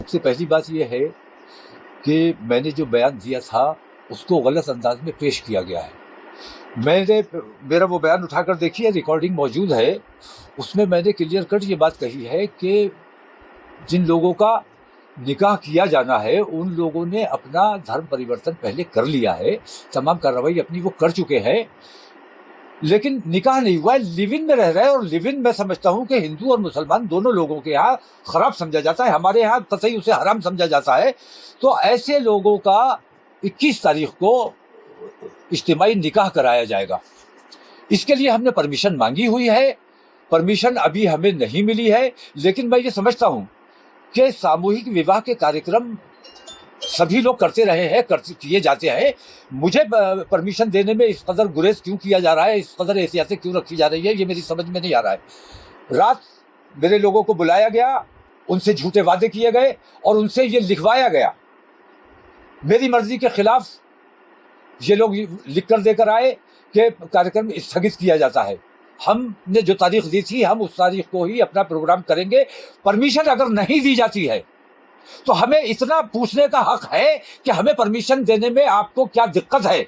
सबसे पहली बात यह है कि मैंने जो बयान दिया था उसको गलत अंदाज में पेश किया गया है। मेरा वो बयान उठाकर देखिए, रिकॉर्डिंग मौजूद है। उसमें मैंने क्लियर कट ये बात कही है कि जिन लोगों का निकाह किया जाना है उन लोगों ने अपना धर्म परिवर्तन पहले कर लिया है, तमाम कार्रवाई अपनी वो कर चुके हैं, लेकिन निकाह नहीं हुआ है, लिव इन में रह रहे हैं। और लिव इन मैं समझता हूं कि हिंदू और मुसलमान दोनों लोगों के यहाँ खराब समझा जाता है, हमारे यहाँ कतई उसे हराम समझा जाता है। तो ऐसे लोगों का 21 तारीख को इज्तिमाई निकाह कराया जाएगा। इसके लिए हमने परमिशन मांगी हुई है, परमिशन अभी हमें नहीं मिली है, लेकिन मैं ये समझता हूं कि सामूहिक विवाह के कार्यक्रम सभी लोग करते रहे हैं, किए जाते हैं। मुझे परमिशन देने में इस कदर गुरेज क्यों किया जा रहा है, इस कदर एहतियातें क्यों रखी जा रही है, ये मेरी समझ में नहीं आ रहा है। रात मेरे लोगों को बुलाया गया, उनसे झूठे वादे किए गए और उनसे ये लिखवाया गया, मेरी मर्जी के खिलाफ ये लोग लिख कर देकर आए कि कार्यक्रम स्थगित किया जाता है। हमने जो तारीख दी थी हम उस तारीख को ही अपना प्रोग्राम करेंगे। परमिशन अगर नहीं दी जाती है तो हमें इतना पूछने का हक है कि हमें परमिशन देने में आपको क्या दिक्कत है।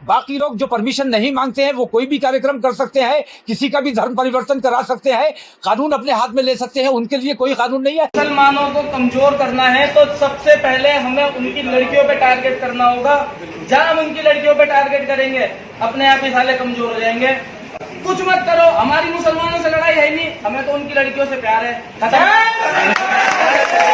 बाकी लोग जो परमिशन नहीं मांगते हैं वो कोई भी कार्यक्रम कर सकते हैं, किसी का भी धर्म परिवर्तन करा सकते हैं, कानून अपने हाथ में ले सकते हैं, उनके लिए कोई कानून नहीं है। मुसलमानों को कमजोर करना है तो सबसे पहले हमें उनकी लड़कियों पे टारगेट करना होगा। जहां हम उनकी लड़कियों पे टारगेट करेंगे अपने आप ही साले कमजोर हो जाएंगे। कुछ मत करो, हमारी मुसलमानों से लड़ाई है नहीं, हमें तो उनकी लड़कियों से प्यार है।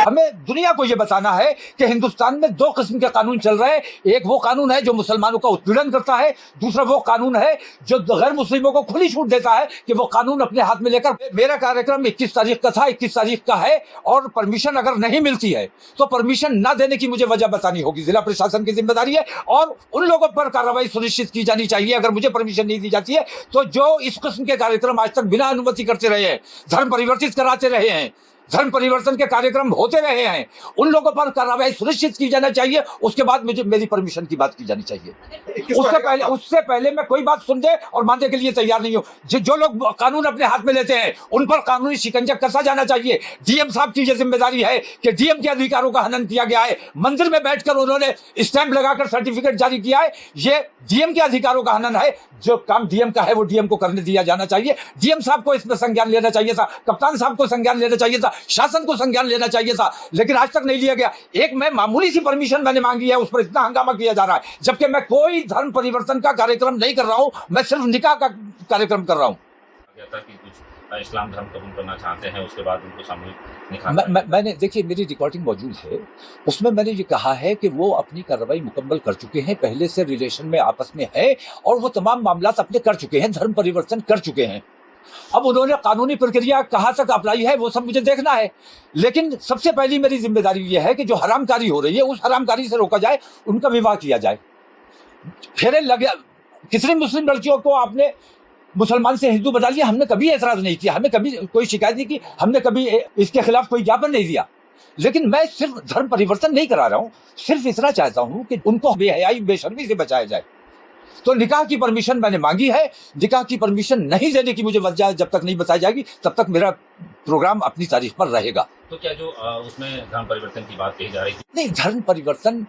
हमें दुनिया को यह बताना है कि हिंदुस्तान में दो किस्म के कानून चल रहे हैं। एक वो कानून है जो मुसलमानों का उत्पीड़न करता है, दूसरा वो कानून है जो गैर मुस्लिमों को खुली छूट देता है कि वो कानून अपने हाथ में लेकर। मेरा कार्यक्रम 21 तारीख का था, 21 तारीख का है, और परमिशन अगर नहीं मिलती है तो परमिशन ना देने की मुझे वजह बतानी होगी। जिला प्रशासन की जिम्मेदारी है और उन लोगों पर कार्रवाई सुनिश्चित की जानी चाहिए। अगर मुझे परमिशन नहीं दी जाती है तो जो इस किस्म के कार्यक्रम आज तक बिना अनुमति करते रहे हैं, धर्म परिवर्तित कराते रहे हैं, धर्म परिवर्तन के कार्यक्रम होते रहे हैं, उन लोगों पर कार्रवाई सुनिश्चित की जाना चाहिए। उसके बाद मुझे मेरी परमिशन की बात की जानी चाहिए। उससे पहले मैं कोई बात सुनने और मानने के लिए तैयार नहीं हूं। जो लोग कानून अपने हाथ में लेते हैं उन पर कानूनी शिकंजा कसा जाना चाहिए। डीएम साहब की यह जिम्मेदारी है कि डीएम के अधिकारों का हनन किया गया है। मंदिर में बैठकर उन्होंने स्टैंप लगाकर सर्टिफिकेट जारी किया है, ये डीएम के अधिकारों का हनन है। जो काम डीएम का है वो डीएम को करने दिया जाना चाहिए। डीएम साहब को इसमें संज्ञान लेना चाहिए था, कप्तान साहब को संज्ञान लेना चाहिए था, शासन को संज्ञान लेना चाहिए था, लेकिन आज तक नहीं लिया गया। एक मैं मामूली सी परमिशन मैंने मांगी है, उस पर इतना हंगामा किया जा रहा है, जबकि मैं कोई धर्म परिवर्तन का कार्यक्रम नहीं कर रहा हूं, मैं सिर्फ निकाह का कार्यक्रम कर रहा हूं। इस्लाम धर्म कबूल करना चाहते हैं, उसके बाद उनको सामूहिक निकाह मैंने देखिए, मेरी रिकॉर्डिंग मौजूद है, उसमें मैंने ये कहा है कि वो अपनी कार्रवाई मुकम्मल कर चुके हैं, पहले से रिलेशन में आपस में है और वो तमाम मामला अपने कर चुके हैं, धर्म परिवर्तन कर चुके हैं। अब उन्होंने कानूनी प्रक्रिया कहां तक अपनाई है वो सब मुझे देखना है, लेकिन सबसे पहली मेरी जिम्मेदारी ये है कि जो हरामकारी हो रही है उस हरामकारी से रोका जाए, उनका विवाह किया जाए। फिर लगे कितनी मुस्लिम लड़कियों को आपने मुसलमान से हिंदू बता लिया, हमने कभी एतराज नहीं किया, हमें कभी कोई शिकायत नहीं की, हमने कभी इसके खिलाफ कोई ज्ञापन नहीं दिया। लेकिन मैं सिर्फ धर्म परिवर्तन नहीं करा रहा हूं, सिर्फ इतना चाहता हूं कि उनको बेहयाई बेशर्मी से बचाया जाए। तो निकाह की परमिशन मैंने मांगी है, निकाह की परमिशन नहीं देने की मुझे वजह जब तक नहीं बताई जाएगी तब तक मेरा प्रोग्राम अपनी तारीख पर रहेगा। तो क्या जो उसमें धर्म परिवर्तन की बात कही जा रही है? नहीं, धर्म परिवर्तन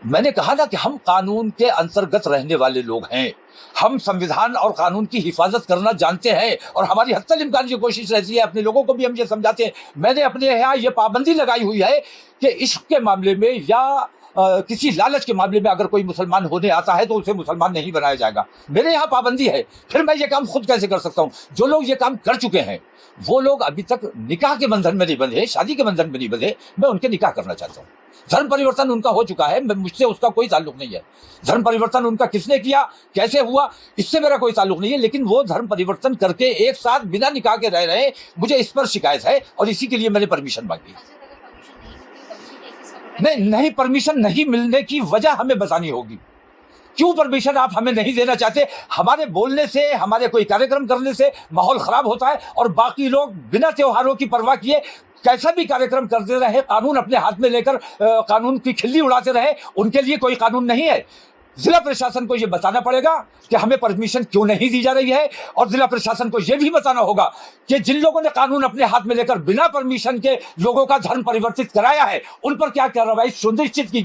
मैंने कहा ना कि हम कानून के अंतर्गत रहने वाले लोग हैं, हम संविधान और कानून की हिफाजत करना जानते हैं और हमारी हत्तल इम्कान की कोशिश रहती है, अपने लोगों को भी हम ये समझाते हैं। मैंने अपने यहाँ ये पाबंदी लगाई हुई है कि इश्क के मामले में या किसी लालच के मामले में अगर कोई मुसलमान होने आता है तो उसे मुसलमान नहीं बनाया जाएगा। मेरे यहाँ पाबंदी है, फिर मैं ये काम खुद कैसे कर सकता हूँ? जो लोग ये काम कर चुके हैं वो लोग अभी तक निकाह के बंधन में नहीं बंधे, शादी के बंधन में नहीं बंधे, मैं उनके निकाह करना चाहता हूँ। धर्म परिवर्तन उनका हो चुका है, मुझसे उसका कोई ताल्लुक नहीं है। धर्म परिवर्तन उनका किसने किया, कैसे हुआ, इससे मेरा कोई ताल्लुक नहीं है, लेकिन वो धर्म परिवर्तन करके एक साथ बिना निकाह के रह रहे हैं, मुझे इस पर शिकायत है और इसी के लिए मैंने परमिशन मांगी। नहीं, परमिशन नहीं मिलने की वजह हमें बतानी होगी। क्यों परमिशन आप हमें नहीं देना चाहते? हमारे बोलने से, हमारे कोई कार्यक्रम करने से माहौल खराब होता है और बाकी लोग बिना त्योहारों की परवाह किए कैसा भी कार्यक्रम करते रहे, कानून अपने हाथ में लेकर कानून की खिल्ली उड़ाते रहे, उनके लिए कोई कानून नहीं है। जिला प्रशासन को यह बताना पड़ेगा कि हमें परमिशन क्यों नहीं दी जा रही है, और जिला प्रशासन को यह भी बताना होगा कि जिन लोगों ने कानून अपने हाथ में लेकर बिना परमिशन के लोगों का धर्म परिवर्तित कराया है, उन पर क्या कार्रवाई सुनिश्चित की